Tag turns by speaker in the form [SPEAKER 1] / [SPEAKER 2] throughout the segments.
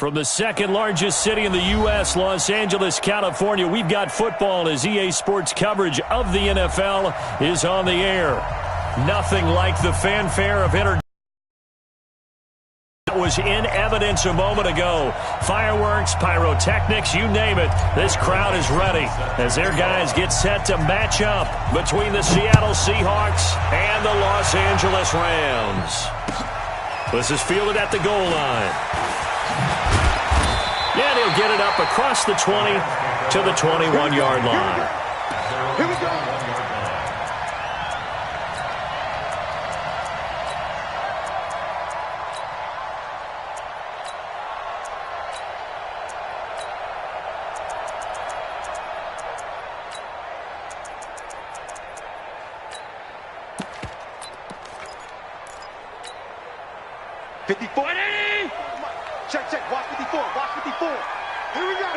[SPEAKER 1] From the second largest city in the U.S., Los Angeles, California, we've got football as EA Sports coverage of the NFL is on the air. Nothing like the fanfare of entertainment that was in evidence a moment ago. Fireworks, pyrotechnics, you name it. This crowd is ready as their guys get set to match up between the Seattle Seahawks and the Los Angeles Rams. This is fielded at the goal line. Yeah, he'll get it up across the 20 to the 21-yard line.
[SPEAKER 2] Here we go. 54. Check. Watch 54. Watch 54. Here we go.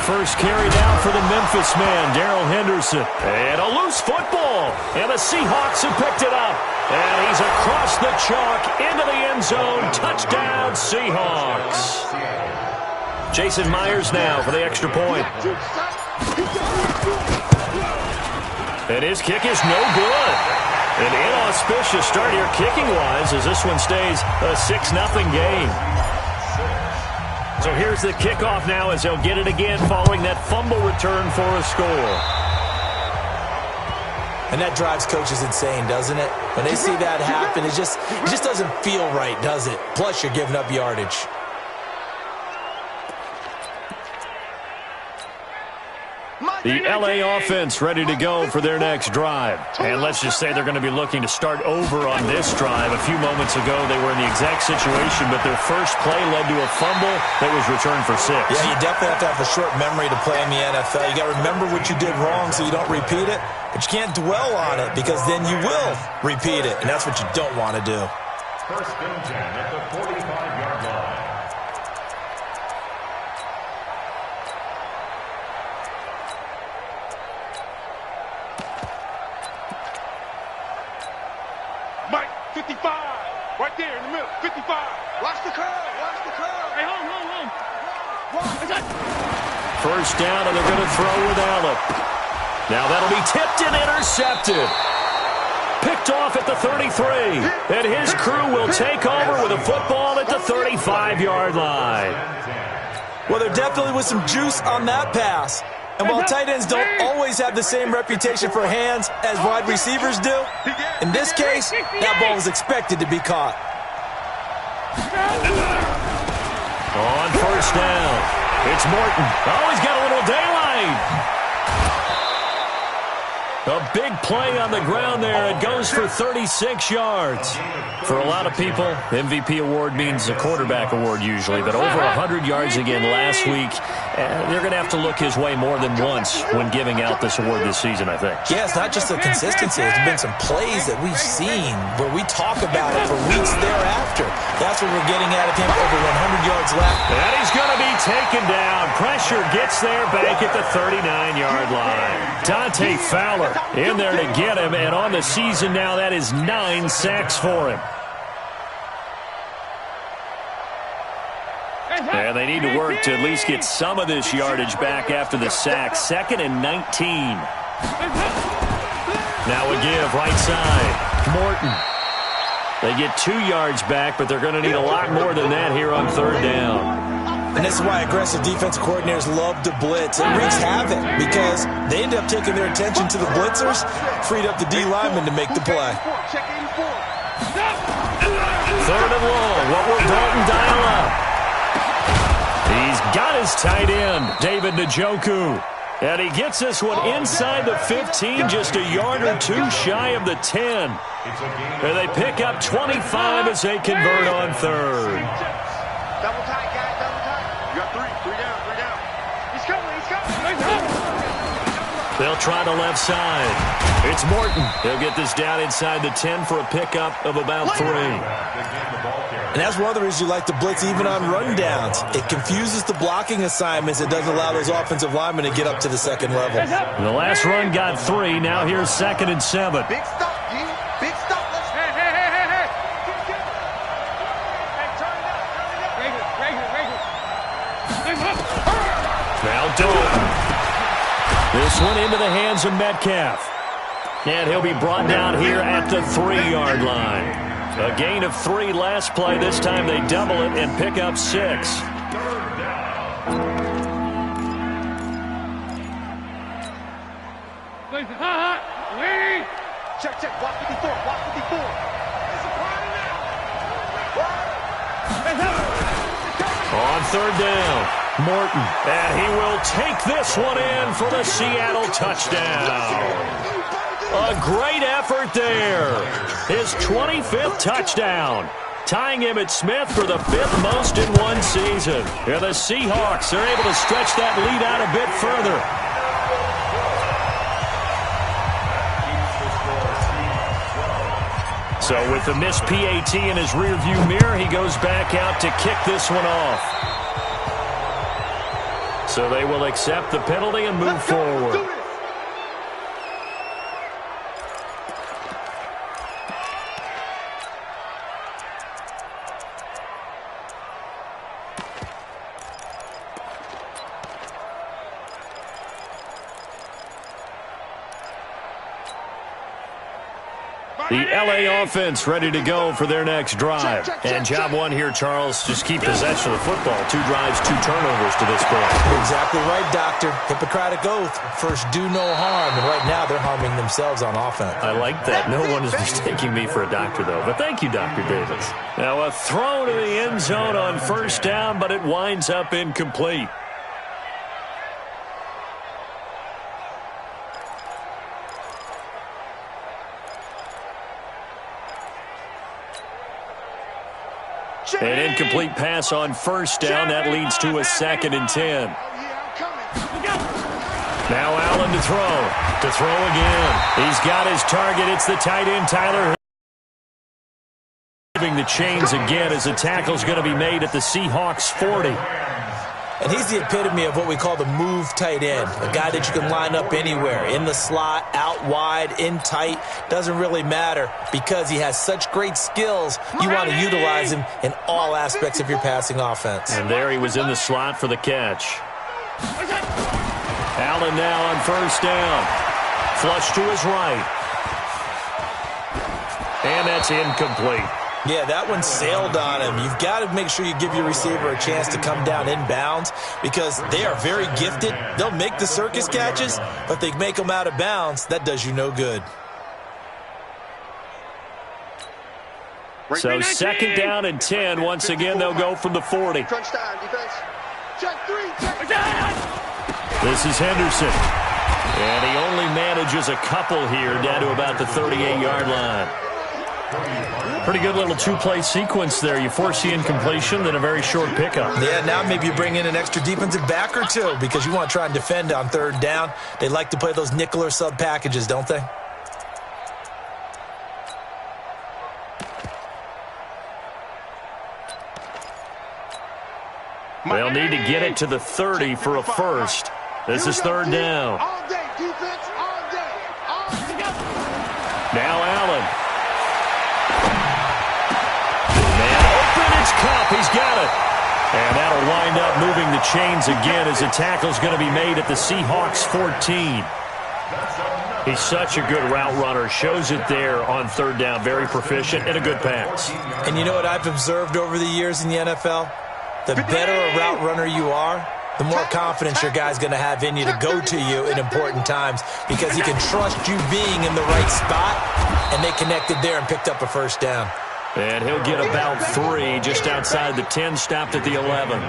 [SPEAKER 1] First carry down for the Memphis man, Darrell Henderson. And a loose football. And the Seahawks have picked it up. And he's across the chalk into the end zone. Touchdown, Seahawks. Jason Myers now for the extra point. And his kick is no good. An inauspicious start here kicking-wise as this one stays a 6-0 game. So here's the kickoff now as they'll get it again following that fumble return for a score.
[SPEAKER 3] And that drives coaches insane, doesn't it? When they see that happen, it just doesn't feel right, does it? Plus, you're giving up yardage.
[SPEAKER 1] The LA offense ready to go for their next drive. And let's just say they're going to be looking to start over on this drive. A few moments ago, they were in the exact situation, but their first play led to a fumble that was returned for 6.
[SPEAKER 3] Yeah, you definitely have to have a short memory to play in the NFL. You got to remember what you did wrong so you don't repeat it, but you can't dwell on it because then you will repeat it, and that's what you don't want to do.
[SPEAKER 4] First and 10 at the 45-yard line.
[SPEAKER 2] Mike, 55. Right there in the middle. 55. Watch the curve. Watch the curve. Hey, home.
[SPEAKER 1] First down, and they're going to throw with Allen. Now that'll be tipped and intercepted. Picked off at the 33. And his crew will take over with a football at the 35-yard line.
[SPEAKER 3] Well, there definitely was some juice on that pass. And while tight ends don't always have the same reputation for hands as wide receivers do, in this case, that ball was expected to be caught.
[SPEAKER 1] On first down, it's Morton. Oh, he's got a little daylight. A big play on the ground there. It goes for 36 yards. For a lot of people, MVP award means a quarterback award usually, but over 100 yards again last week. They're going to have to look his way more than once when giving out this award this season, I think.
[SPEAKER 3] Yeah, it's not just the consistency. There's been some plays that we've seen where we talk about it for weeks thereafter. That's what we're getting out of him, over 100 yards left.
[SPEAKER 1] And he's going to be taken down. Pressure gets there back at the 39-yard line. Dante Fowler in there to get him, and on the season now, that is 9 sacks for him. And they need to work to at least get some of this yardage back after the sack. 2nd and 19. Now a give, right side. Morton. They get 2 yards back, but they're going to need a lot more than that here on 3rd down.
[SPEAKER 3] And this is why aggressive defensive coordinators love to blitz. It wreaks havoc because they end up taking their attention to the blitzers, freed up the D lineman to make the play.
[SPEAKER 1] 3rd and long. What will Dalton dial up? He's got his tight end, David Njoku. And he gets this one inside the 15, just a yard or 2 shy of the 10. And they pick up 25 as they convert on 3rd.
[SPEAKER 2] Double tight, guys. Double tight. You got 3 down. He's coming.
[SPEAKER 1] They'll try the left side. It's Morton. He'll get this down inside the 10 for a pickup of about 3.
[SPEAKER 3] And that's one of the reasons you like to blitz even on rundowns. It confuses the blocking assignments. It doesn't allow those offensive linemen to get up to the 2nd level.
[SPEAKER 1] The last run got 3. Now here's 2nd and 7.
[SPEAKER 2] Big stop, D. Big stop. Let's... Hey.
[SPEAKER 1] Now Dalton. This one into the hands of Metcalf. And he'll be brought down here at the 3-yard line. A gain of 3 last play. This time they double it and pick up 6.
[SPEAKER 2] Check, check. Block 54. Block 54.
[SPEAKER 1] On 3rd down, Morton. And he will take this one in for the Seattle touchdown. A great effort there. His 25th touchdown. Tying him at Smith for the 5th most in one season. And the Seahawks are able to stretch that lead out a bit further. So with the missed PAT in his rearview mirror, he goes back out to kick this one off. So they will accept the penalty and move forward. The L.A. offense ready to go for their next drive. And job one here, Charles, just keep possession of the football. 2 drives, 2 turnovers to this point.
[SPEAKER 3] Exactly right, Doctor. Hippocratic oath. First, do no harm. And right now, they're harming themselves on offense.
[SPEAKER 1] I like that. No one is mistaking me for a doctor, though. But thank you, Dr. Davis. Now, a throw to the end zone on 1st down, but it winds up incomplete. An incomplete pass on 1st down. That leads to a 2nd and 10. Now Allen to throw. To throw again. He's got his target. It's the tight end, Tyler. Moving the chains again as the tackle's going to be made at the Seahawks 40.
[SPEAKER 3] And he's the epitome of what we call the move tight end. A guy that you can line up anywhere. In the slot, out wide, in tight. Doesn't really matter because he has such great skills. You want to utilize him in all aspects of your passing offense.
[SPEAKER 1] And there he was in the slot for the catch. Allen now on 1st down. Flush to his right. And that's incomplete.
[SPEAKER 3] Yeah, that one sailed on him. You've got to make sure you give your receiver a chance to come down inbounds because they are very gifted. They'll make the circus catches, but they make them out of bounds. That does you no good.
[SPEAKER 1] So 2nd down and 10. Once again, they'll go from the 40.
[SPEAKER 2] Crunch time, defense. Check 3.
[SPEAKER 1] This is Henderson. And he only manages a couple here down to about the 38-yard line. Pretty good little 2-play sequence there. You force the incompletion, then a very short pickup.
[SPEAKER 3] Yeah, now maybe you bring in an extra defensive back or 2 because you want to try and defend on 3rd down. They like to play those nickel or sub packages, don't they?
[SPEAKER 1] They'll need to get it to the 30 for a first. This is 3rd down.
[SPEAKER 2] All day, defense, all day.
[SPEAKER 1] Now Allen. It's Cup. He's got it. And that'll wind up moving the chains again as the tackle's going to be made at the Seahawks 14. He's such a good route runner. Shows it there on 3rd down. Very proficient and a good pass.
[SPEAKER 3] And you know what I've observed over the years in the NFL? The better a route runner you are, the more confidence your guy's going to have in you to go to you in important times because he can trust you being in the right spot, and they connected there and picked up a 1st down.
[SPEAKER 1] And he'll get about 3 just outside the 10, stopped at the 11.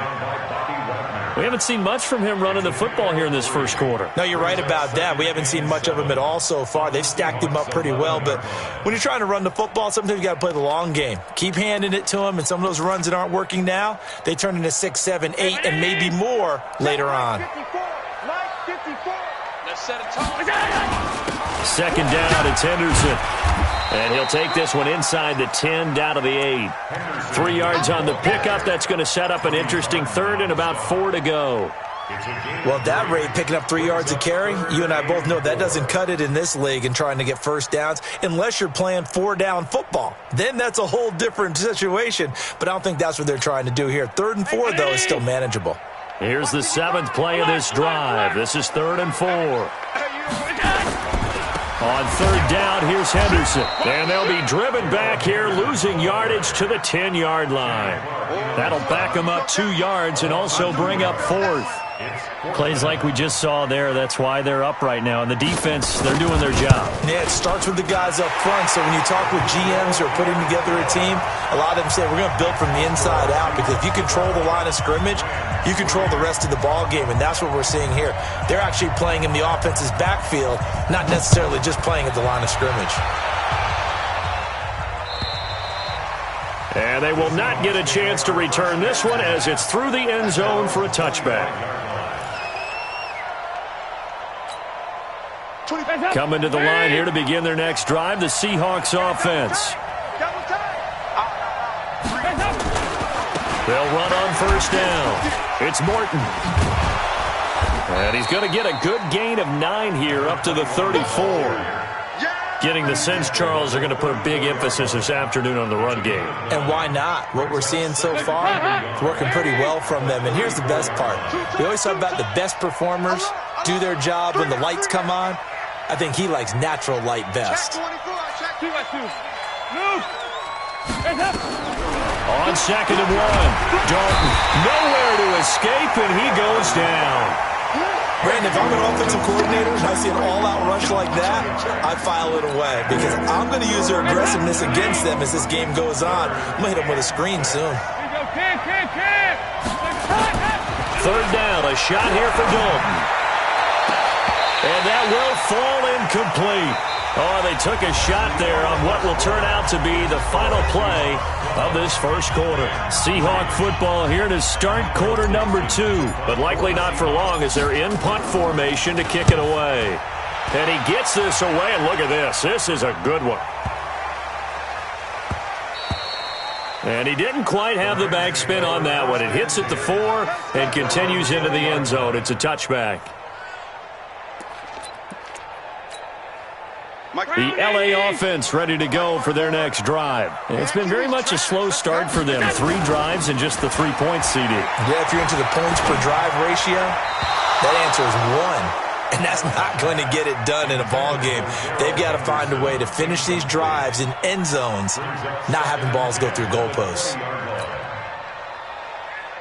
[SPEAKER 1] We haven't seen much from him running the football here in this 1st quarter.
[SPEAKER 3] No, you're right about that. We haven't seen much of him at all so far. They've stacked him up pretty well, but when you're trying to run the football, sometimes you got to play the long game. Keep handing it to him, and some of those runs that aren't working now, they turn into 6, 7, 8, and maybe more later on.
[SPEAKER 2] 54. Let's set a tone.
[SPEAKER 1] 2nd down, it's Henderson. And he'll take this one inside the 10, down to the 8. 3 yards on the pickup. That's going to set up an interesting 3rd and about 4 to go.
[SPEAKER 3] Well, at that rate, picking up 3 yards a carry, you and I both know that doesn't cut it in this league and trying to get first downs unless you're playing 4-down football. Then that's a whole different situation, but I don't think that's what they're trying to do here. 3rd and 4, though, is still manageable.
[SPEAKER 1] Here's the 7th play of this drive. This is 3rd and 4. On 3rd down, here's Henderson. And they'll be driven back here, losing yardage to the 10-yard line. That'll back them up 2 yards and also bring up 4th. Plays like we just saw there, that's why they're up right now. And the defense, they're doing their job.
[SPEAKER 3] Yeah, it starts with the guys up front. So when you talk with GMs who are putting together a team, a lot of them say we're going to build from the inside out, because if you control the line of scrimmage, you control the rest of the ball game, and that's what we're seeing here. They're actually playing in the offense's backfield, not necessarily just playing at the line of scrimmage.
[SPEAKER 1] And they will not get a chance to return this one as it's through the end zone for a touchback. Coming to the line here to begin their next drive, the Seahawks offense. They'll run on 1st down. It's Morton. And he's going to get a good gain of 9 here up to the 34. Getting the sense, Charles, they're going to put a big emphasis this afternoon on the run game.
[SPEAKER 3] And why not? What we're seeing so far is working pretty well from them. And here's the best part. We always talk about the best performers do their job when the lights come on. I think he likes natural light best.
[SPEAKER 1] On 2nd and 1, Dalton nowhere to escape, and he goes down.
[SPEAKER 3] Brandon, if I'm an offensive coordinator and I see an all-out rush like that, I file it away, because I'm going to use their aggressiveness against them as this game goes on. I'm going to hit them with a screen soon.
[SPEAKER 1] 3rd down, a shot here for Dalton. And that will fall incomplete. Oh, they took a shot there on what will turn out to be the final play of this first quarter. Seahawk football here to start quarter number 2, but likely not for long as they're in punt formation to kick it away. And he gets this away, and look at this. This is a good one. And he didn't quite have the backspin on that one. It hits at the 4 and continues into the end zone. It's a touchback. The LA offense ready to go for their next drive. It's been very much a slow start for them. 3 drives and just the 3 points, CD.
[SPEAKER 3] Yeah, if you're into the points per drive ratio, that answer is 1. And that's not going to get it done in a ball game. They've got to find a way to finish these drives in end zones, not having balls go through goalposts.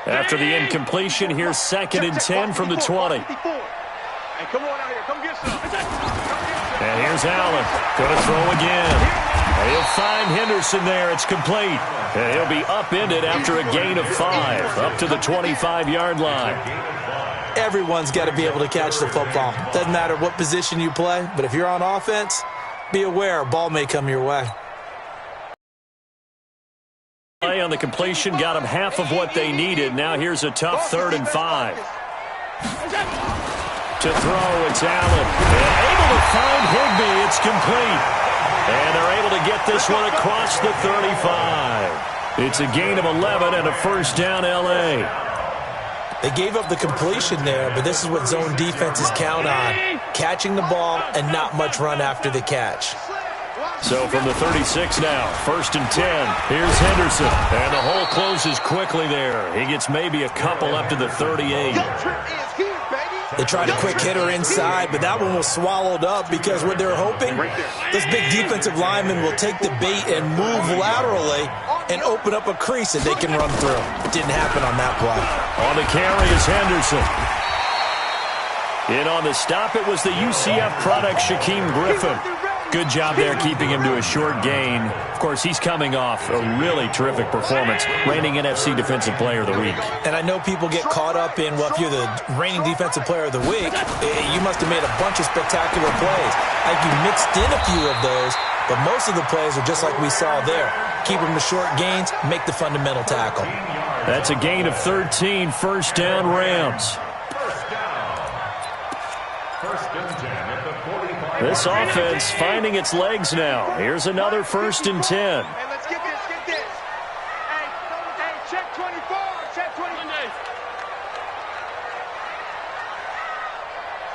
[SPEAKER 1] After the incompletion, here's 2nd and 10 from the 20.
[SPEAKER 2] Hey, come on out here. Come get some.
[SPEAKER 1] And here's Allen. Going to throw again. And he'll find Henderson there. It's complete. And he'll be upended after a gain of 5, up to the 25-yard line.
[SPEAKER 3] Everyone's got to be able to catch the football. Doesn't matter what position you play, but if you're on offense, be aware a ball may come your way.
[SPEAKER 1] Play on the completion got them half of what they needed. Now here's a tough 3rd and 5. To throw, it's Allen. And able to find Higbee. It's complete. And they're able to get this one across the 35. It's a gain of 11 and a 1st down, L.A.
[SPEAKER 3] They gave up the completion there, but this is what zone defenses count on. Catching the ball and not much run after the catch.
[SPEAKER 1] So from the 36 now, 1st and 10. Here's Henderson. And the hole closes quickly there. He gets maybe a couple up to the 38.
[SPEAKER 3] They tried a quick hitter inside, but that one was swallowed up because what they're hoping, those big defensive linemen will take the bait and move laterally and open up a crease that they can run through. Didn't happen on that play.
[SPEAKER 1] On the carry is Henderson. In on the stop, it was the UCF product, Shaquem Griffin. Good job there keeping him to a short gain. Of course, he's coming off a really terrific performance, reigning NFC Defensive Player of the Week.
[SPEAKER 3] And I know people get caught up in, well, if you're the reigning Defensive Player of the Week, you must have made a bunch of spectacular plays. I think you mixed in a few of those, but most of the plays are just like we saw there. Keep them to short gains, make the fundamental tackle.
[SPEAKER 1] That's a gain of 13, 1st down Rams. This offense finding its legs now. Here's another 1st and 10.
[SPEAKER 2] Hey, let's get this, get this. Hey, check 24, check 24.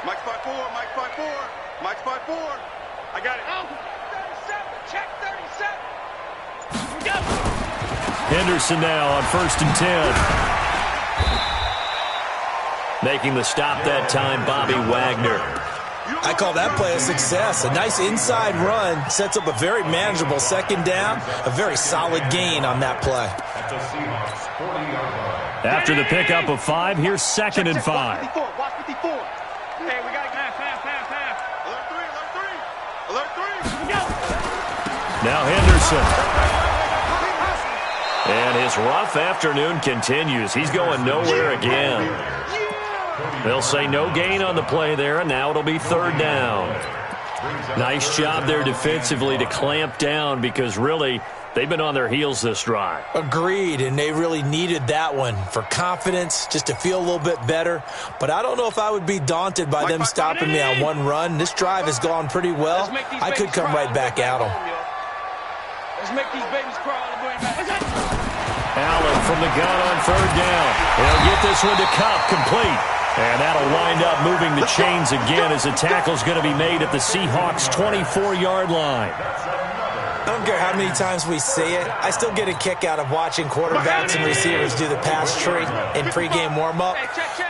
[SPEAKER 2] Mike's 5-4, Mike's 5-4, Mike's 5-4. I got it. 37, check 37. Go.
[SPEAKER 1] Henderson now on 1st and 10. Making the stop that time, Bobby Wagner.
[SPEAKER 3] I call that play a success. A nice inside run sets up a very manageable second down. A very solid gain on that play.
[SPEAKER 1] After the pickup of 5, here's 2nd and 5.
[SPEAKER 2] Watch 54. Hey, we got it. Pass. Alert 3. Go.
[SPEAKER 1] Now Henderson. And his rough afternoon continues. He's going nowhere again. They'll say no gain on the play there, and now it'll be 3rd down. Nice job there defensively to clamp down because really they've been on their heels this drive.
[SPEAKER 3] Agreed, and they really needed that one for confidence, just to feel a little bit better. But I don't know if I would be daunted by them stopping me on one run. This drive has gone pretty well. I could come right back at them.
[SPEAKER 2] Let's make these babies crawl.
[SPEAKER 1] Allen from the gun on 3rd down. He'll get this one to Cup, complete. And that'll wind up moving the chains again as the tackle's going to be made at the Seahawks' 24-yard line.
[SPEAKER 3] I don't care how many times we see it. I still get a kick out of watching quarterbacks and receivers do the pass tree in pregame warm-up.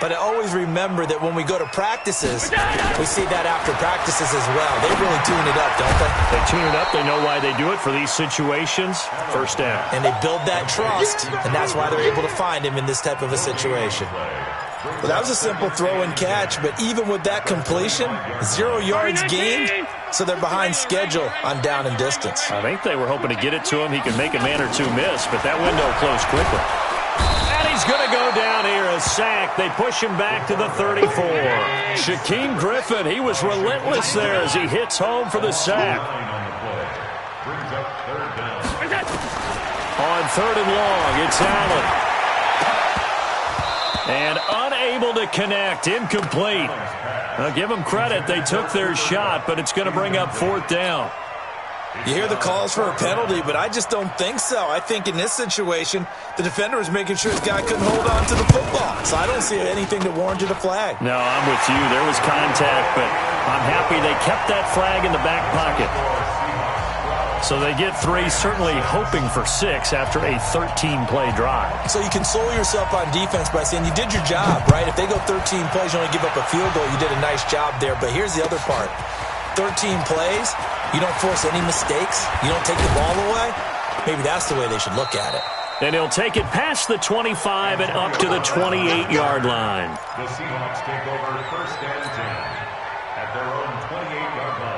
[SPEAKER 3] But I always remember that when we go to practices, we see that after practices as well. They really tune it up, don't they?
[SPEAKER 1] They tune it up. They know why they do it for these situations. 1st down.
[SPEAKER 3] And they build that trust, and that's why they're able to find him in this type of a situation. Well, that was a simple throw and catch, but even with that completion, 0 yards gained, so they're behind schedule on down and distance.
[SPEAKER 1] I think they were hoping to get it to him. He could make a man or two miss, but that window closed quickly. And he's going to go down here, a sack. They push him back to the 34. Shaquem Griffin, he was relentless there as he hits home for the sack. On 3rd and long, it's Allen. And unable to connect, incomplete. Now give them credit, they took their shot, but it's going to bring up 4th down.
[SPEAKER 3] You hear the calls for a penalty, but I just don't think so. I think in this situation, the defender was making sure his guy couldn't hold on to the football. So I don't see anything that warranted a flag.
[SPEAKER 1] No, I'm with you. There was contact, but I'm happy they kept that flag in the back pocket. So they get 3, certainly hoping for 6 after a 13-play drive.
[SPEAKER 3] So you console yourself on defense by saying you did your job, right? If they go 13 plays, you only give up a field goal, you did a nice job there. But here's the other part. 13 plays, you don't force any mistakes, you don't take the ball away. Maybe that's the way they should look at it.
[SPEAKER 1] And he'll take it past the 25 and up to the 28-yard line.
[SPEAKER 4] The Seahawks take over 1st and 10 at their own 28-yard line.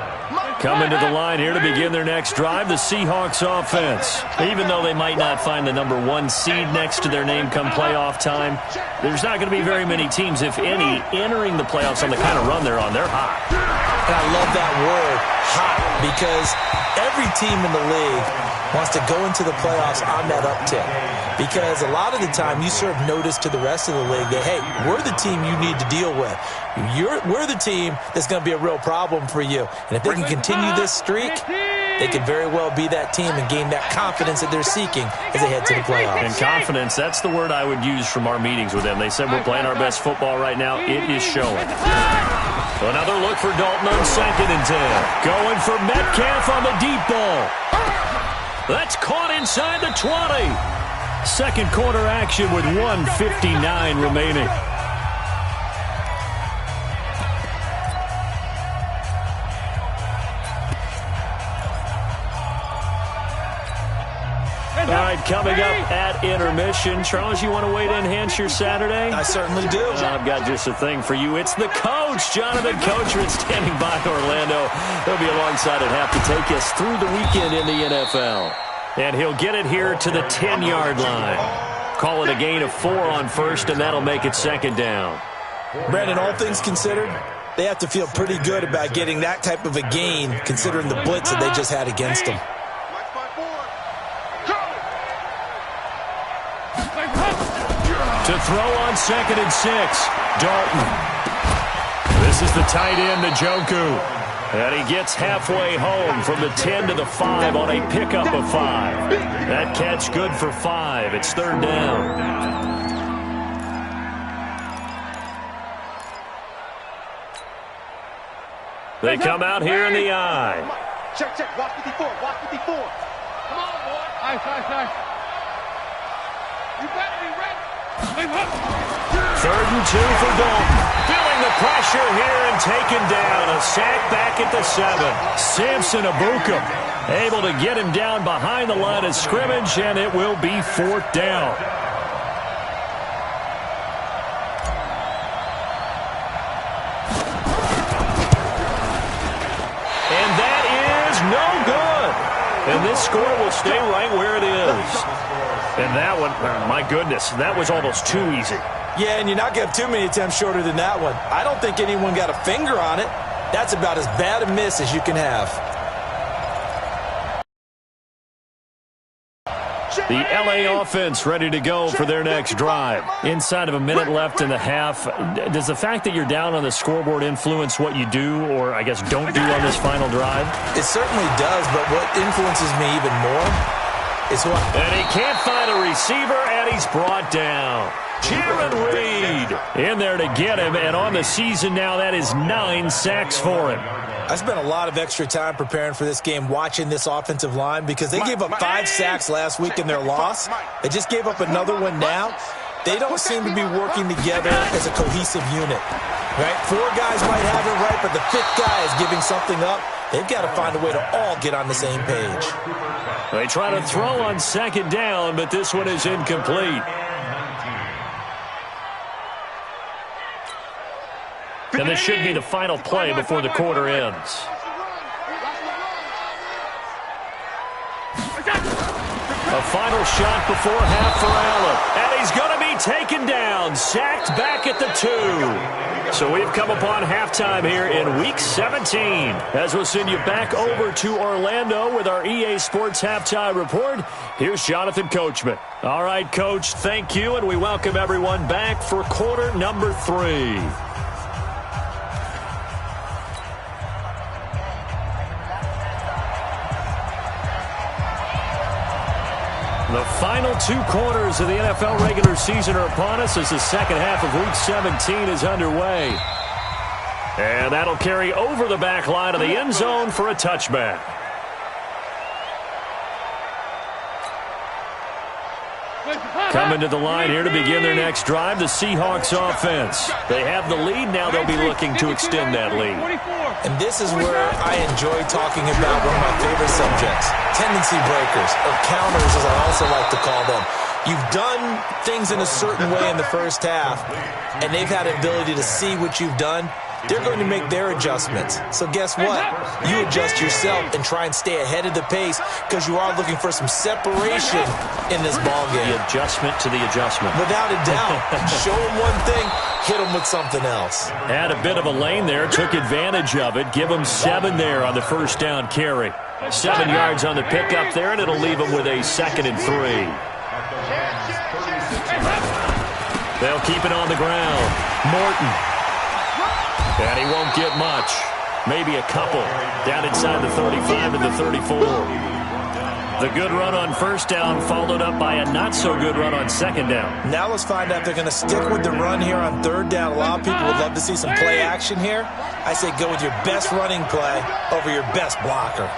[SPEAKER 1] Coming to the line here to begin their next drive, the Seahawks offense. Even though they might not find the number 1 seed next to their name come playoff time, there's not going to be very many teams, if any, entering the playoffs on the kind of run they're on. They're hot.
[SPEAKER 3] And I love that word, hot, because every team in the league wants to go into the playoffs on that uptick. Because a lot of the time you serve notice to the rest of the league that, hey, we're the team you need to deal with. We're the team that's going to be a real problem for you. And if they can continue this streak, they could very well be that team and gain that confidence that they're seeking as they head to the playoffs.
[SPEAKER 1] And confidence, that's the word I would use from our meetings with them. They said we're playing our best football right now. It is showing. Another look for Dalton on 2nd and 10. Going for Metcalf on the deep ball. That's caught inside the 20. Second quarter action with 1:59 remaining. All right, coming up at intermission. Charles, you want to wait to enhance your Saturday?
[SPEAKER 3] I certainly do.
[SPEAKER 1] I've got just a thing for you. It's the coach, Jonathan Coachman, standing by Orlando. He'll be alongside at half to take us through the weekend in the NFL. And he'll get it here to the 10-yard line. Call it a gain of 4 on 1st, and that'll make it 2nd down.
[SPEAKER 3] Brandon, all things considered, they have to feel pretty good about getting that type of a gain, considering the blitz that they just had against them.
[SPEAKER 1] To throw on 2nd and 6, Dalton. This is the tight end, Njoku. And he gets halfway home from the 10 to the 5 on a pickup of 5. That catch good for 5. It's 3rd down. They come out here in the I.
[SPEAKER 2] Check, watch 54, watch 54. Come on, boy. Nice. You better be ready.
[SPEAKER 1] 3rd and 2 for Dalton. Feeling the pressure here and taken down. A sack back at the 7. Samson Abukum able to get him down behind the line of scrimmage, and it will be 4th down. And that is no good. And this score will stay right where it is. And that one, my goodness, that was almost too easy.
[SPEAKER 3] Yeah, and you're not going to have too many attempts shorter than that one. I don't think anyone got a finger on it. That's about as bad a miss as you can have.
[SPEAKER 1] The LA offense ready to go for their next drive. Inside of a minute left in the half. Does the fact that you're down on the scoreboard influence what you do, or I guess don't do on this final drive?
[SPEAKER 3] It certainly does, but what influences me even more is what...
[SPEAKER 1] And he can't find a receiver, and he's brought down. Jaron Reed in there to get him, and on the season now, that is 9 sacks for him.
[SPEAKER 3] I spent a lot of extra time preparing for this game watching this offensive line because they gave up 5 sacks last week in their loss. They just gave up another one now. They don't seem to be working together as a cohesive unit. Right? 4 guys might have it right, but the 5th guy is giving something up. They've got to find a way to all get on the same page.
[SPEAKER 1] They try to throw on 2nd down, but this one is incomplete. And this should be the final play before the quarter ends. A final shot before half for Allen. And he's going to be taken down, sacked back at the 2. So we've come upon halftime here in Week 17. As we'll send you back over to Orlando with our EA Sports Halftime Report, here's Jonathan Coachman. All right, Coach, thank you, and we welcome everyone back for quarter number 3. The final 2 quarters of the NFL regular season are upon us as the second half of Week 17 is underway. And that'll carry over the back line of the end zone for a touchback. Coming to the line here to begin their next drive, the Seahawks offense. They have the lead. Now they'll be looking to extend that lead.
[SPEAKER 3] And this is where I enjoy talking about one of my favorite subjects, tendency breakers, or counters as I also like to call them. You've done things in a certain way in the first half, and they've had an ability to see what you've done. They're going to make their adjustments. So guess what? You adjust yourself and try and stay ahead of the pace because you are looking for some separation in this ballgame.
[SPEAKER 1] The adjustment to the adjustment.
[SPEAKER 3] Without a doubt. Show them one thing, hit them with something else.
[SPEAKER 1] Had a bit of a lane there, took advantage of it. Give them 7 there on the first down carry. 7 yards on the pickup there, and it'll leave them with a 2nd and 3. They'll keep it on the ground. Morton. And he won't get much. Maybe a couple. Down inside the 35 and the 34. The good run on first down followed up by a not-so-good run on 2nd down.
[SPEAKER 3] Now let's find out if they're going to stick with the run here on 3rd down. A lot of people would love to see some play action here. I say go with your best running play over your best blocker.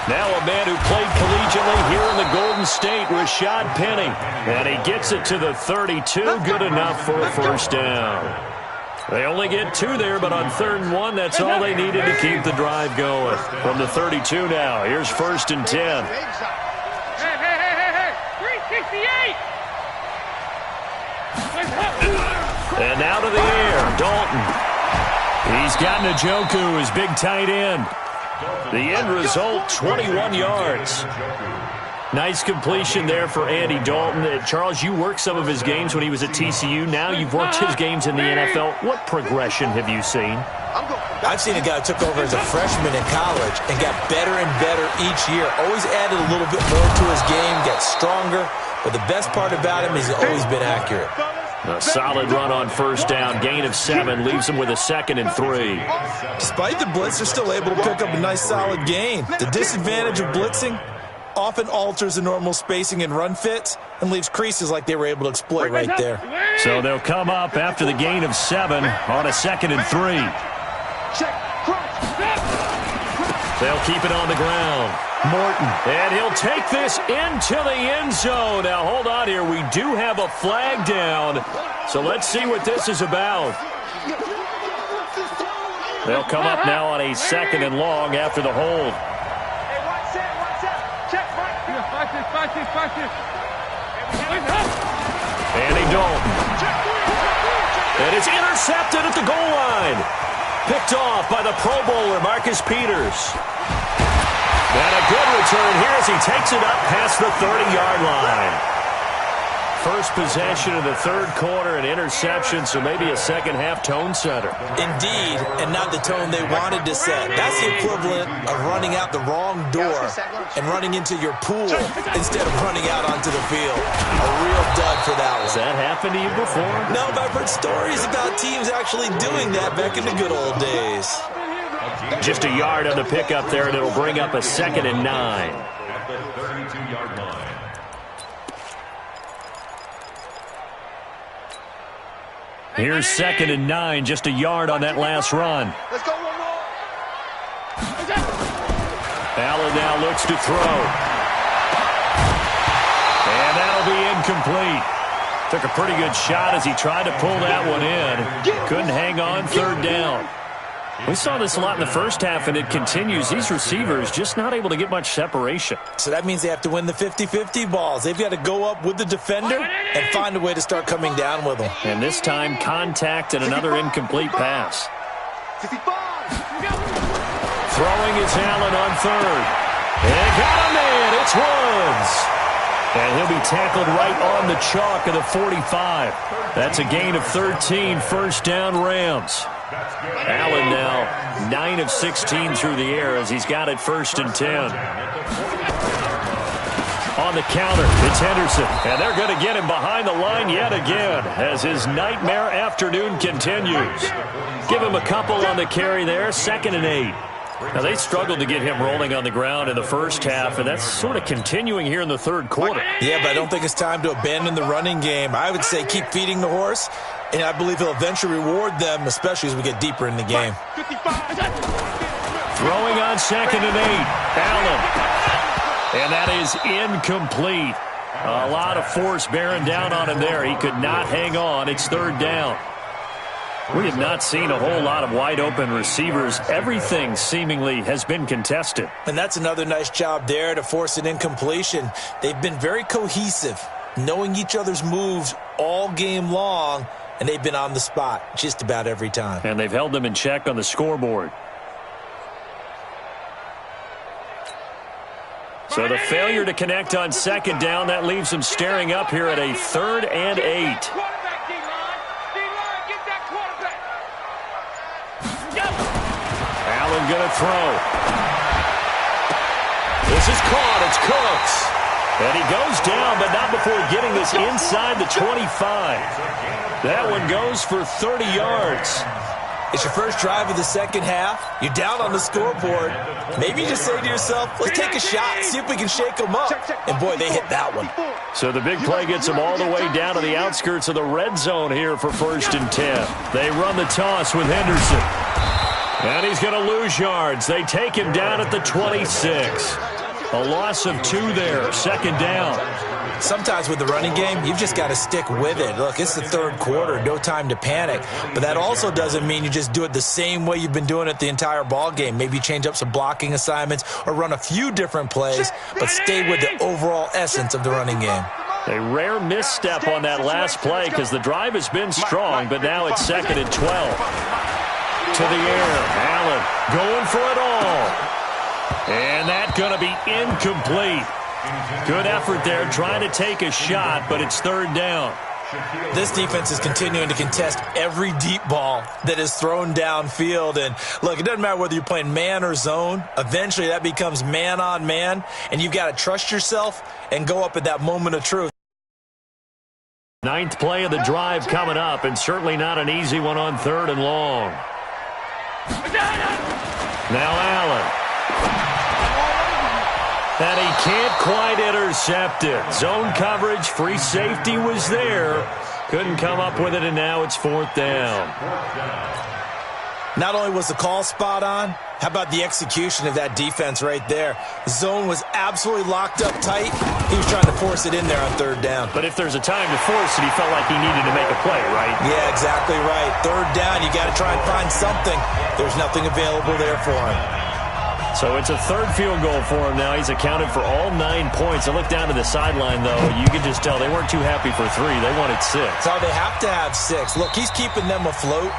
[SPEAKER 1] Now a man who played collegiately here in the Golden State, Rashad Penny. And he gets it to the 32. Good enough for a first down. They only get 2 there, but on 3rd and 1, that's all they needed to keep the drive going. From the 32 now, here's 1st and 10.
[SPEAKER 2] Hey, 368!
[SPEAKER 1] And now to the air, Dalton. He's got Njoku, his big tight end. The end result, 21 yards. Nice completion there for Andy Dalton. Charles, you worked some of his games when he was at TCU. Now you've worked his games in the NFL. What progression have you seen?
[SPEAKER 3] I've seen a guy who took over as a freshman in college and got better and better each year. Always added a little bit more to his game, got stronger. But the best part about him is he's always been accurate.
[SPEAKER 1] A solid run on first down. Gain of 7 leaves him with a 2nd and 3.
[SPEAKER 3] Despite the blitz, they're still able to pick up a nice solid gain. The disadvantage of blitzing often alters the normal spacing and run fits and leaves creases like they were able to exploit right there.
[SPEAKER 1] So they'll come up after the gain of 7 on a 2nd and 3. They'll keep it on the ground. Morton. And he'll take this into the end zone. Now, hold on here. We do have a flag down. So let's see what this is about. They'll come up now on a 2nd and long after the hold. Andy Dalton. And it's intercepted at the goal line. Picked off by the Pro Bowler, Marcus Peters. And a good return here as he takes it up past the 30-yard line. First possession of the third quarter, an interception, so maybe a second-half tone setter.
[SPEAKER 3] Indeed, and not the tone they wanted to set. That's the equivalent of running out the wrong door and running into your pool instead of running out onto the field. A real dud for that one.
[SPEAKER 1] Has that happened to you before?
[SPEAKER 3] No, but I've heard stories about teams actually doing that back in the good old days.
[SPEAKER 1] Just a yard on the pickup there, and it'll bring up a 2nd and 9.
[SPEAKER 4] At the 32-yard line.
[SPEAKER 1] Here's 2nd and 9, just a yard on that last run.
[SPEAKER 2] Let's go one more.
[SPEAKER 1] Allen now looks to throw. And that'll be incomplete. Took a pretty good shot as he tried to pull that one in. Couldn't hang on 3rd down. We saw this a lot in the first half, and it continues. These receivers just not able to get much separation.
[SPEAKER 3] So that means they have to win the 50-50 balls. They've got to go up with the defender and find a way to start coming down with them.
[SPEAKER 1] And this time, contact and another incomplete pass.
[SPEAKER 2] 65.
[SPEAKER 1] Throwing is Allen on 3rd. And got a man. It's Woods. And he'll be tackled right on the chalk of the 45. That's a gain of 13, 1st down Rams. Allen now 9 of 16 through the air as he's got it 1st and 10. On the counter, it's Henderson. And they're going to get him behind the line yet again as his nightmare afternoon continues. Give him a couple on the carry there, 2nd and 8. Now, they struggled to get him rolling on the ground in the first half, and that's sort of continuing here in the third quarter.
[SPEAKER 3] Yeah, but I don't think it's time to abandon the running game. I would say keep feeding the horse, and I believe he'll eventually reward them, especially as we get deeper in the game.
[SPEAKER 1] Throwing on 2nd and 8, Allen. And that is incomplete. A lot of force bearing down on him there. He could not hang on. It's 3rd down. We have not seen a whole lot of wide-open receivers. Everything seemingly has been contested.
[SPEAKER 3] And that's another nice job there to force an incompletion. They've been very cohesive, knowing each other's moves all game long, and they've been on the spot just about every time.
[SPEAKER 1] And they've held them in check on the scoreboard. So the failure to connect on 2nd down, that leaves them staring up here at a 3rd and 8. Allen going to throw. This is caught. It's Cooks. And he goes down, but not before getting this inside the 25. That one goes for 30 yards.
[SPEAKER 3] It's your first drive of the second half. You're down on the scoreboard. Maybe you just say to yourself, let's take a shot, see if we can shake them up. And, boy, they hit that one.
[SPEAKER 1] So the big play gets them all the way down to the outskirts of the red zone here for 1st and 10. They run the toss with Henderson. And he's going to lose yards. They take him down at the 26. A loss of 2 there, 2nd down.
[SPEAKER 3] Sometimes with the running game, you've just got to stick with it. Look, it's the third quarter, no time to panic. But that also doesn't mean you just do it the same way you've been doing it the entire ball game. Maybe change up some blocking assignments or run a few different plays, but stay with the overall essence of the running game.
[SPEAKER 1] A rare misstep on that last play because the drive has been strong, but now it's 2nd and 12. To the air, Allen going for it all. And that's going to be incomplete. Good effort there, trying to take a shot, but it's 3rd down.
[SPEAKER 3] This defense is continuing to contest every deep ball that is thrown downfield. And, look, it doesn't matter whether you're playing man or zone. Eventually, that becomes man on man, and you've got to trust yourself and go up at that moment of truth.
[SPEAKER 1] 9th play of the drive coming up, and certainly not an easy one on 3rd and long. Now Allen. And he can't quite intercept it. Zone coverage, free safety was there. Couldn't come up with it, and now it's 4th down.
[SPEAKER 3] Not only was the call spot on, how about the execution of that defense right there? The zone was absolutely locked up tight. He was trying to force it in there on third down.
[SPEAKER 1] But if there's a time to force it, he felt like he needed to make a play, right?
[SPEAKER 3] Yeah, exactly right. Third down, you got to try and find something. There's nothing available there for him.
[SPEAKER 1] So it's a third field goal for him now. He's accounted for all 9 points. I look down to the sideline, though. You could just tell they weren't too happy for 3. They wanted 6.
[SPEAKER 3] So they have to have 6. Look, he's keeping them afloat,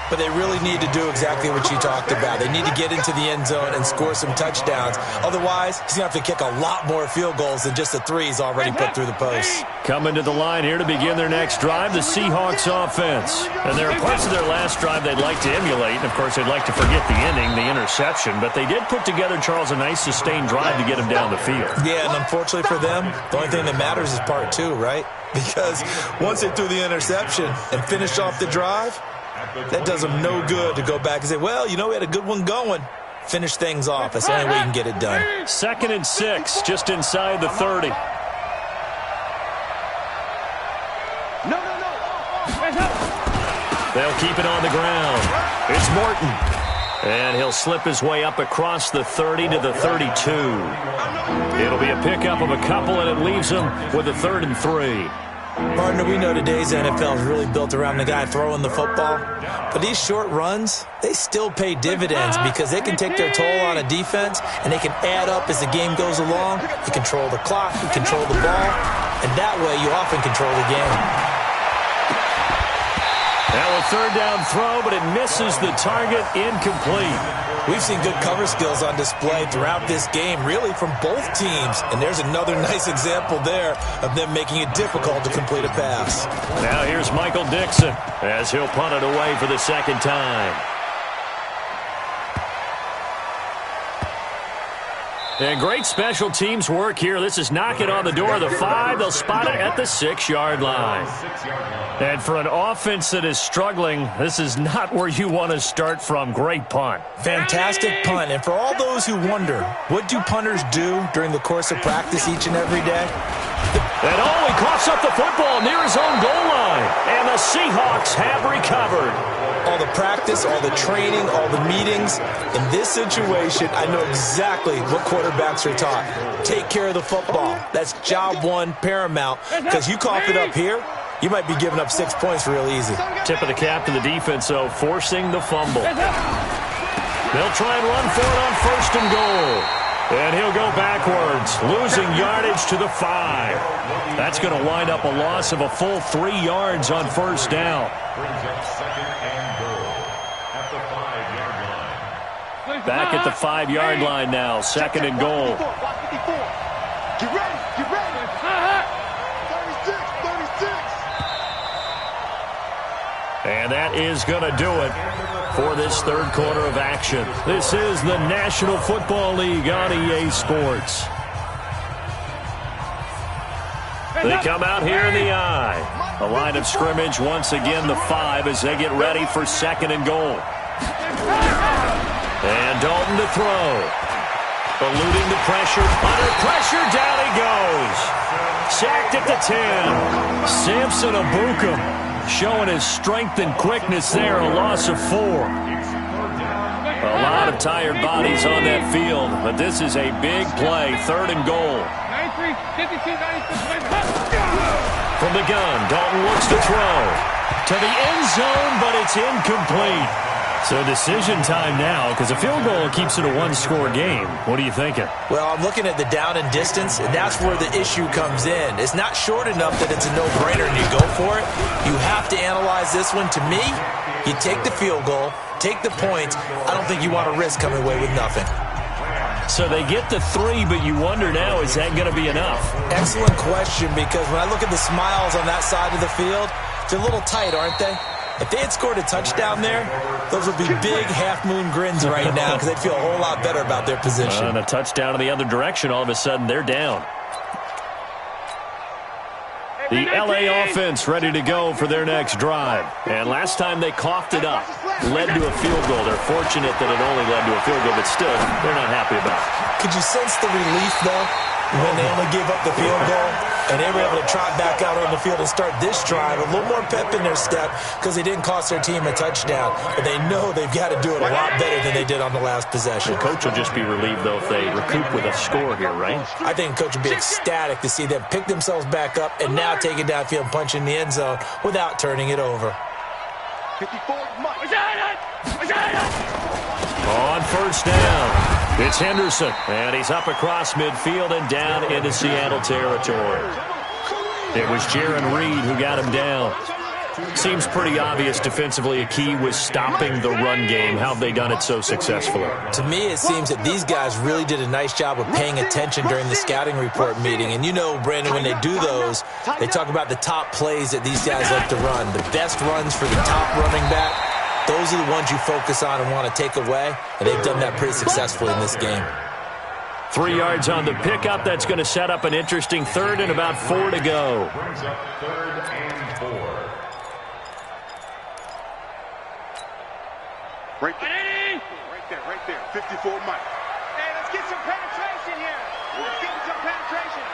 [SPEAKER 3] but they really need to do exactly what you talked about. They need to get into the end zone and score some touchdowns. Otherwise, he's going to have to kick a lot more field goals than just the 3 he's already put through the post.
[SPEAKER 1] Coming to the line here to begin their next drive, the Seahawks offense. And there are parts of their last drive they'd like to emulate. And, of course, they'd like to forget the ending, the interception. But they did put together, Charles, a nice sustained drive to get him down the field.
[SPEAKER 3] Yeah, and unfortunately for them, the only thing that matters is part 2, right? Because once they threw the interception and finished off the drive, that does them no good to go back and say, well, you know, we had a good one going. Finish things off. That's the only way you can get it done.
[SPEAKER 1] 2nd and 6, just inside the 30.
[SPEAKER 2] No.
[SPEAKER 1] They'll keep it on the ground. It's Morton. And he'll slip his way up across the 30 to the 32. It'll be a pickup of a couple, and it leaves him with a 3rd and 3.
[SPEAKER 3] Partner, we know today's NFL is really built around the guy throwing the football. But these short runs, they still pay dividends because they can take their toll on a defense, and they can add up as the game goes along. You control the clock, you control the ball, and that way you often control the game.
[SPEAKER 1] Now a 3rd down throw, but it misses the target, incomplete.
[SPEAKER 3] We've seen good cover skills on display throughout this game, really from both teams. And there's another nice example there of them making it difficult to complete a pass.
[SPEAKER 1] Now here's Michael Dixon as he'll punt it away for the 2nd time. And great special teams work here. This is knocking on the door of the 5. They'll spot it at the 6-yard line. And for an offense that is struggling, this is not where you want to start from. Great punt.
[SPEAKER 3] Fantastic punt. And for all those who wonder, what do punters do during the course of practice each and every day?
[SPEAKER 1] And he coughs up the football near his own goal line. And the Seahawks have recovered.
[SPEAKER 3] All the practice, all the training, all the meetings. In this situation, I know exactly what quarterbacks are taught. Take care of the football. That's job 1, paramount. Because you cough it up here, you might be giving up 6 points real easy.
[SPEAKER 1] Tip of the cap to the defense, though, forcing the fumble. They'll try and run for it on 1st and goal. And he'll go backwards, losing yardage to the 5. That's going to wind up a loss of a full 3 yards on 1st down.
[SPEAKER 4] Brings up 2nd and goal at the 5-yard line.
[SPEAKER 1] Back at the 5-yard line now, 2nd and goal.
[SPEAKER 2] Get ready. 36.
[SPEAKER 1] And that is going to do it for this 3rd quarter of action. This is the National Football League on EA Sports. They come out here in the eye. A line of scrimmage, once again the 5 as they get ready for 2nd and goal. And Dalton to throw. Eluding the pressure. Under pressure, down he goes. Sacked at the 10. Samson Abukum showing his strength and quickness there. A loss of 4. A lot of tired bodies on that field, but this is a big play. 3rd and goal. From the gun, Dalton looks to throw. To the end zone, but it's incomplete. So decision time now, because a field goal keeps it a 1-score game. What are you thinking?
[SPEAKER 3] Well, I'm looking at the down and distance, and that's where the issue comes in. It's not short enough that it's a no-brainer and you go for it. You have to analyze this one. To me, you take the field goal, take the points. I don't think you want to risk coming away with nothing.
[SPEAKER 1] So they get the 3, but you wonder now, is that going to be enough?
[SPEAKER 3] Excellent question, because when I look at the smiles on that side of the field, they're a little tight, aren't they? If they had scored a touchdown there, those would be big half-moon grins right now because they'd feel a whole lot better about their position.
[SPEAKER 1] And a touchdown in the other direction, all of a sudden they're down. The LA offense ready to go for their next drive. And last time they coughed it up, led to a field goal. They're fortunate that it only led to a field goal, but still, they're not happy about it.
[SPEAKER 3] Could you sense the relief, though, when they only gave up the field goal? And they were able to trot back out on the field and start this drive. A little more pep in their step because they didn't cost their team a touchdown. But they know they've got to do it a lot better than they did on the last possession.
[SPEAKER 1] The coach will just be relieved, though, if they recoup with a score here, right?
[SPEAKER 3] I think the coach will be ecstatic to see them pick themselves back up and now take it downfield and punch in the end zone without turning it over.
[SPEAKER 2] 54 Mike.
[SPEAKER 1] On first down, it's Henderson, and he's up across midfield and down into Seattle territory. It was Jaron Reed who got him down. Seems pretty obvious defensively a key was stopping the run game. How have they done it so successfully?
[SPEAKER 3] To me, it seems that these guys really did a nice job of paying attention during the scouting report meeting. And you know, Brandon, when they do those, they talk about the top plays that these guys like to run. The best runs for the top running back, those are the ones you focus on and want to take away. And they've done that pretty successfully in this game.
[SPEAKER 1] 3 yards on the pickup. That's going to set up an interesting third and about 4 to go.
[SPEAKER 4] Brings up 3rd and 4.
[SPEAKER 2] Right there. 54 Mike.
[SPEAKER 5] Hey, let's get some penetration here. Let's get some penetration.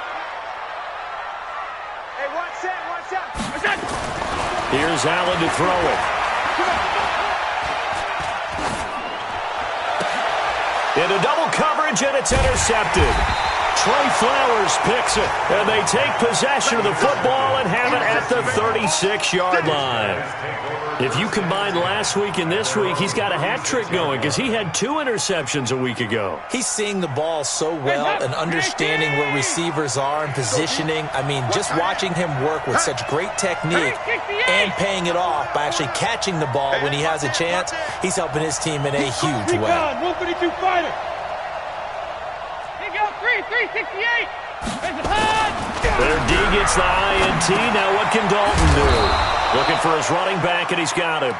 [SPEAKER 5] Hey, one set.
[SPEAKER 1] Here's Allen to throw it. Into double coverage, and it's intercepted. Trey Flowers picks it, and they take possession of the football and have it at the 36-yard line. If you combine last week and this week, he's got a hat trick going because he had 2 interceptions a week ago.
[SPEAKER 3] He's seeing the ball so well and understanding where receivers are and positioning. I mean, just watching him work with such great technique and paying it off by actually catching the ball when he has a chance, he's helping his team in a huge way.
[SPEAKER 5] 152 fighter. Here you go, 368.
[SPEAKER 1] Their D gets the INT. Now what can Dalton do? Looking for his running back, and he's got him.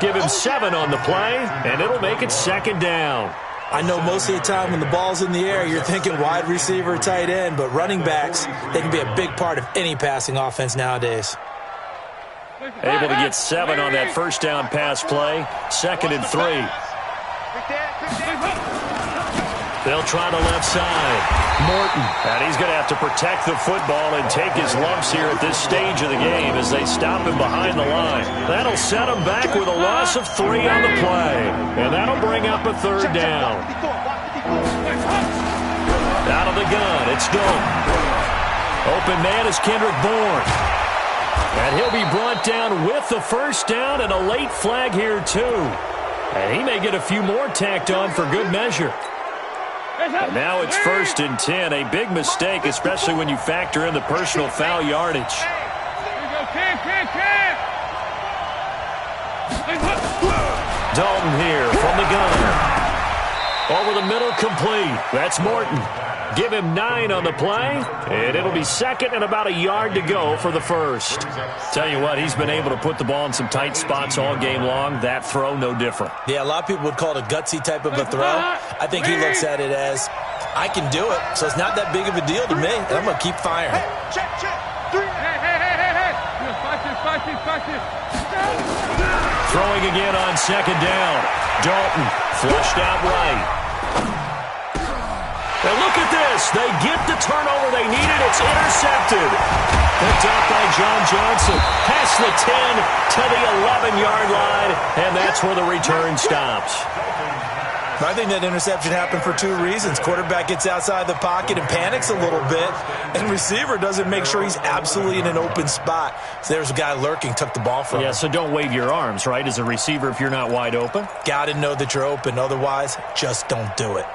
[SPEAKER 1] Give him 7 on the play, and it'll make it 2nd down.
[SPEAKER 3] I know most of the time when the ball's in the air, you're thinking wide receiver, tight end, but running backs, they can be a big part of any passing offense nowadays.
[SPEAKER 1] Able to get 7 on that first down pass play. 2nd and 3. They'll try the left side. Morton, and he's going to have to protect the football and take his lumps here at this stage of the game as they stop him behind the line. That'll set him back with a loss of 3 on the play, and that'll bring up a 3rd down. Out of the gun, it's Dalton. Open man is Kendrick Bourne. And he'll be brought down with the first down and a late flag here, too. And he may get a few more tacked on for good measure. And now it's 1st and 10. A big mistake, especially when you factor in the personal foul yardage. Dalton here from the gun. Over the middle, complete. That's Morton. Give him 9 on the play, and it'll be 2nd and about a yard to go for the first. Tell you what, he's been able to put the ball in some tight spots all game long. That throw, no different.
[SPEAKER 3] Yeah, a lot of people would call it a gutsy type of a throw. I think he looks at it as, I can do it, so it's not that big of a deal to me, and I'm going to keep firing.
[SPEAKER 2] Check. 3.
[SPEAKER 5] Hey.
[SPEAKER 1] Throwing again on 2nd down. Dalton flushed out right. And look at this. They get the turnover they needed. It's intercepted. Picked up by John Johnson. Past the 10 to the 11-yard line, and that's where the return stops.
[SPEAKER 3] I think that interception happened for 2 reasons. Quarterback gets outside the pocket and panics a little bit, and receiver doesn't make sure he's absolutely in an open spot. So there's a guy lurking, took the ball from him.
[SPEAKER 1] Yeah, so don't wave your arms, right, as a receiver if you're not wide open?
[SPEAKER 3] Got to know that you're open. Otherwise, just don't do it.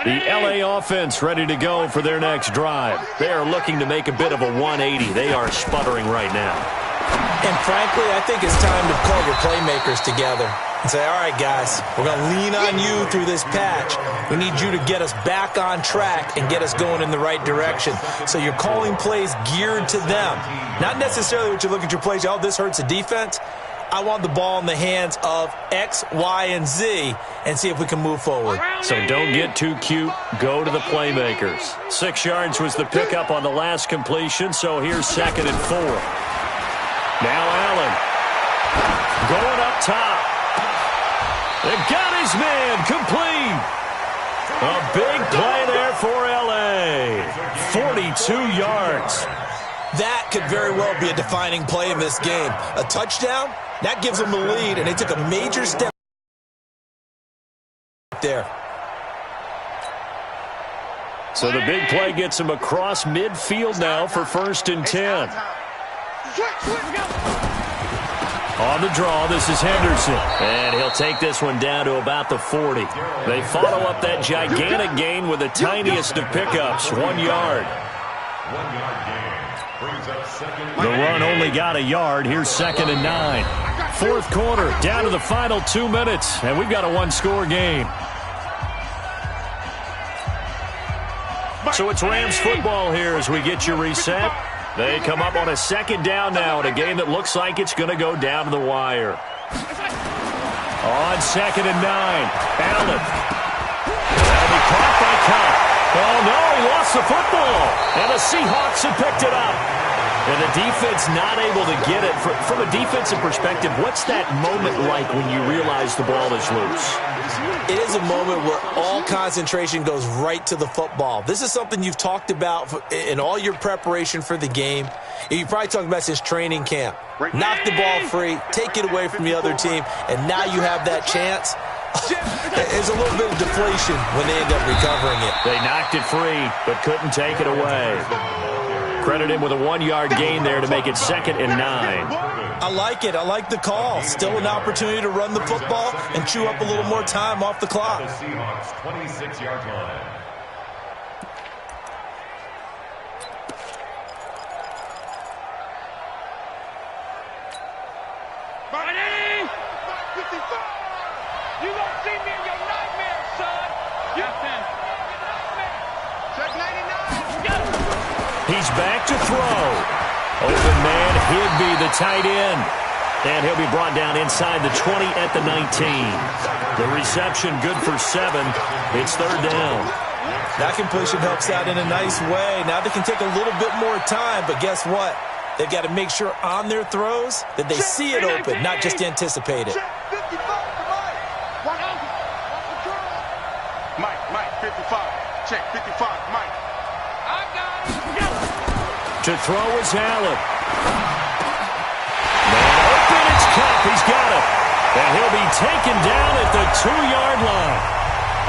[SPEAKER 1] The LA offense ready to go for their next drive. They are looking to make a bit of a 180. They are sputtering right now.
[SPEAKER 3] And frankly, I think it's time to call your playmakers together and say, all right, guys, we're going to lean on you through this patch. We need you to get us back on track and get us going in the right direction. So you're calling plays geared to them. Not necessarily what you look at your plays, oh, this hurts the defense. I want the ball in the hands of X, Y, and Z and see if we can move forward.
[SPEAKER 1] So don't get too cute. Go to the playmakers. 6 yards was the pickup on the last completion, so here's 2nd and 4. Now Allen going up top. They got his man complete. A big play there for L.A. 42 yards.
[SPEAKER 3] That could very well be a defining play in this game. A touchdown, that gives them the lead, and they took a major step there.
[SPEAKER 1] So the big play gets him across midfield now for 1st and 10. On the draw, this is Henderson. And he'll take this one down to about the 40. They follow up that gigantic gain with the tiniest of pickups, 1 yard.
[SPEAKER 4] 1 yard gain brings up second.
[SPEAKER 1] The run only got a yard. Here's 2nd and 9. 4th quarter, down to the final 2 minutes, and we've got a one-score game. So it's Rams football here as we get you reset. They come up on a 2nd down now in a game that looks like it's going to go down to the wire. On 2nd and 9, Allen. That'll be caught by Cup. Oh, no, he lost the football. And the Seahawks have picked it up. And the defense not able to get it. From a defensive perspective, what's that moment like when you realize the ball is loose?
[SPEAKER 3] It is a moment where all concentration goes right to the football. This is something you've talked about in all your preparation for the game. You probably talked about since training camp. Knock the ball free, take it away from the other team, and now you have that chance. There's a little bit of deflation when they end up recovering it.
[SPEAKER 1] They knocked it free, but couldn't take it away. Credit him with a 1 yard gain there to make it 2nd and 9.
[SPEAKER 3] I like it. I like the call. Still an opportunity to run the football and chew up a little more time off the clock.
[SPEAKER 4] The Seahawks 26-yard line.
[SPEAKER 5] Buddy! 55! You won't see me in your nightmares, son! Check 99!
[SPEAKER 1] He's back to throw. Open man, Higbee, the tight end. And he'll be brought down inside the 20 at the 19. The reception good for 7. It's 3rd down.
[SPEAKER 3] That completion helps out in a nice way. Now they can take a little bit more time, but guess what? They've got to make sure on their throws that they see it open, not just anticipate it.
[SPEAKER 2] Mike, 55. Check 55, Mike.
[SPEAKER 5] I got it!
[SPEAKER 1] To throw is Allen. Man open, it's Cup. He's got it. And he'll be taken down at the 2-yard line.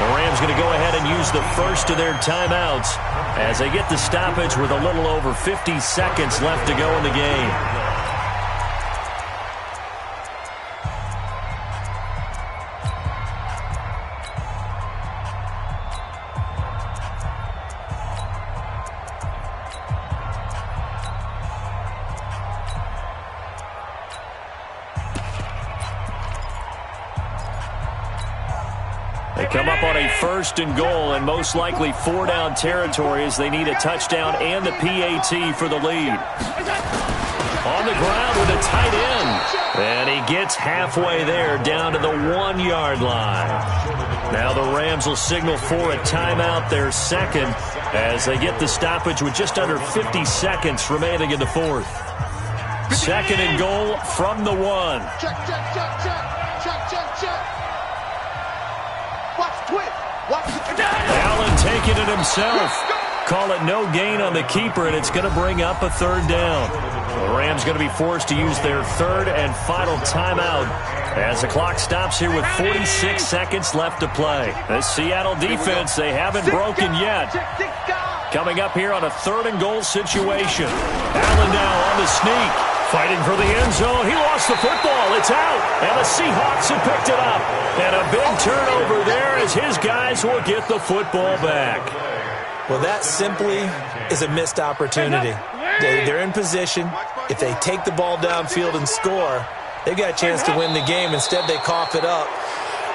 [SPEAKER 1] The Rams going to go ahead and use the first of their timeouts as they get the stoppage with a little over 50 seconds left to go in the game. They come up on a 1st and goal and most likely 4-down territory as they need a touchdown and the PAT for the lead. On the ground with a tight end. And he gets halfway there down to the 1-yard line. Now the Rams will signal for a timeout, their 2nd, as they get the stoppage with just under 50 seconds remaining in the 4th. 2nd and goal from the 1. Allen taking it himself. Call it no gain on the keeper, and it's going to bring up a 3rd down. The Rams going to be forced to use their 3rd and final timeout as the clock stops here with 46 seconds left to play. The Seattle defense, they haven't broken yet. Coming up here on a 3rd and goal situation. Allen now on the sneak. Fighting for the end zone. He lost the football. It's out. And the Seahawks have picked it up. And a big turnover there as his guys will get the football back.
[SPEAKER 3] Well, that simply is a missed opportunity. They're in position. If they take the ball downfield and score, they've got a chance to win the game. Instead, they cough it up.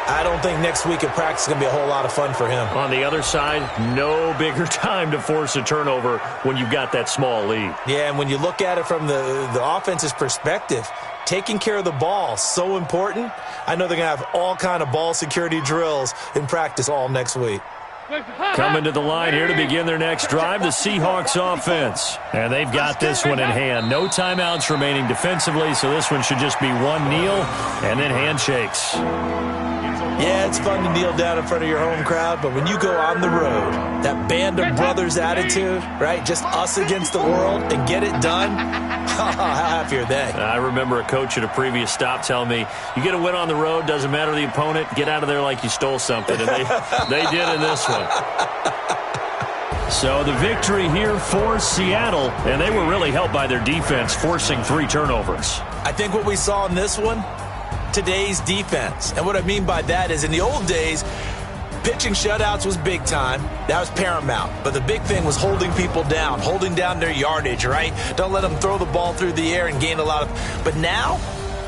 [SPEAKER 3] I don't think next week at practice is going to be a whole lot of fun for him.
[SPEAKER 1] On the other side, no bigger time to force a turnover when you've got that small lead.
[SPEAKER 3] Yeah, and when you look at it from the offense's perspective, taking care of the ball, so important. I know they're going to have all kind of ball security drills in practice all next week.
[SPEAKER 1] Coming to the line here to begin their next drive, the Seahawks offense. And they've got this one in hand. No timeouts remaining defensively, so this one should just be one kneel and then handshakes.
[SPEAKER 3] Yeah, it's fun to kneel down in front of your home crowd, but when you go on the road, that band of brothers attitude, right, just us against the world, and get it done, how happy are they?
[SPEAKER 1] I remember a coach at a previous stop telling me, you get a win on the road, doesn't matter the opponent, get out of there like you stole something, and they did in this one. So the victory here for Seattle, and they were really helped by their defense, forcing 3 turnovers.
[SPEAKER 3] I think what we saw in this one, today's defense. And what I mean by that is in the old days, pitching shutouts was big time. That was paramount. But the big thing was holding people down, holding down their yardage, right? Don't let them throw the ball through the air and gain a lot of... But now,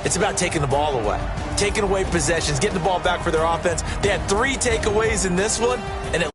[SPEAKER 3] it's about taking the ball away, taking away possessions, getting the ball back for their offense. They had 3 takeaways in this one, and it